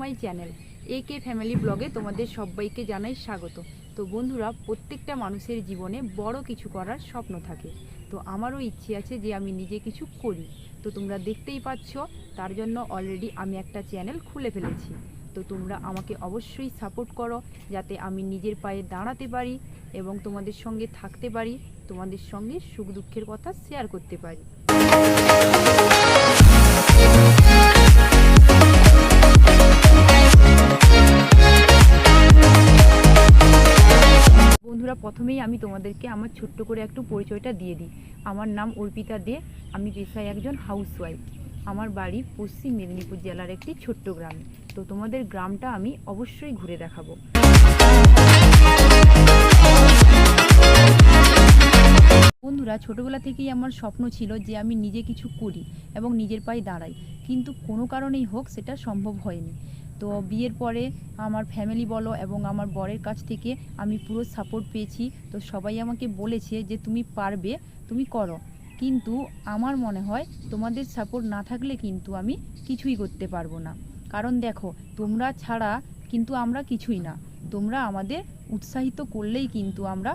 My channel AK family ব্লগে তোমাদের সবাইকে জানাই স্বাগত। তো বন্ধুরা, প্রত্যেকটা মানুষের জীবনে বড় কিছু করার স্বপ্ন থাকে। তো আমারও ইচ্ছে আছে যে আমি নিজে কিছু করি। তো তোমরা দেখতেই পাচ্ছ, তার জন্য অলরেডি আমি একটা চ্যানেল খুলে ফেলেছি। তো তোমরা আমাকে অবশ্যই সাপোর্ট করো, যাতে আমি নিজের পায়ে দাঁড়াতে পারি এবং তোমাদের সঙ্গে থাকতে পারি, তোমাদের সঙ্গে সুখ দুঃখের কথা শেয়ার করতে পারি। বন্ধুরা, প্রথমেই আমি তোমাদেরকে আমার ছোট্ট করে একটু পরিচয়টা দিয়ে দিই। আমার নাম অর্পিতা দে, আমি পেশায় একজন হাউসওয়াইফ। আমার বাড়ি পশ্চিম মেদিনীপুর জেলার একটি ছোট্ট গ্রামে। তো তোমাদের গ্রামটা আমি অবশ্যই ঘুরে দেখাবো। বন্ধুরা, ছোটোবেলা থেকেই আমার স্বপ্ন ছিল যে আমি নিজে কিছু করি এবং নিজের পায়ে দাঁড়াই, কিন্তু কোনো কারণেই হোক সেটা সম্ভব হয়নি। তো বিয়ের পরে আমার ফ্যামিলি বলো এবং আমার বরের কাছ থেকে আমি পুরো সাপোর্ট পেয়েছি। তো সবাই আমাকে বলেছে যে তুমি পারবে, তুমি করো। কিন্তু আমার মনে হয় তোমাদের সাপোর্ট না থাকলে কিন্তু আমি কিছুই করতে পারবো না। কারণ দেখো, তোমরা ছাড়া কিন্তু আমরা কিছুই না। তোমরা আমাদের উৎসাহিত করলেই কিন্তু আমরা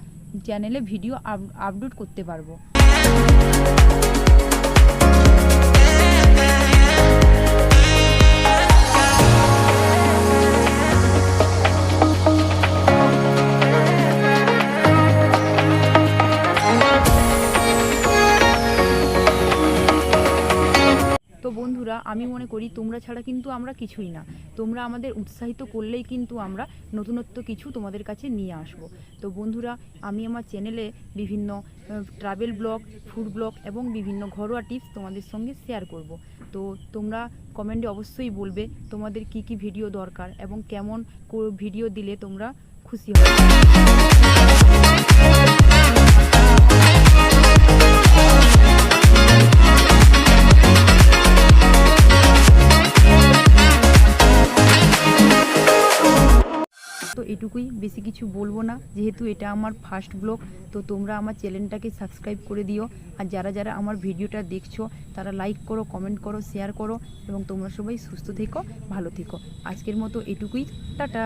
চ্যানেলে ভিডিও আপলোড করতে পারবো। তো বন্ধুরা, আমি মনে করি তোমরা ছাড়া কিন্তু আমরা কিছুই না। তোমরা আমাদের উৎসাহিত করলেই কিন্তু আমরা নতুনত্ব কিছু তোমাদের কাছে নিয়ে আসব। তো বন্ধুরা, আমি আমার চ্যানেলে বিভিন্ন ট্রাভেল ব্লগ, ফুড ব্লগ এবং বিভিন্ন ঘরোয়া টিপস তোমাদের সঙ্গে শেয়ার করব। তো তোমরা কমেন্টে অবশ্যই বলবে তোমাদের কি কি ভিডিও দরকার এবং কেমন ভিডিও দিলে তোমরা খুশি হবে। তো এটুকুই, বেশি কিছু বলবো না, যেহেতু এটা আমার ফার্স্ট ব্লগ। তো তোমরা আমার চ্যানেলটাকে সাবস্ক্রাইব করে দিও, আর যারা যারা আমার ভিডিওটা দেখছো তারা লাইক করো, কমেন্ট করো, শেয়ার করো এবং তোমরা সবাই সুস্থ থেকো, ভালো থেকো। আজকের মতো এটুকুই, টাটা।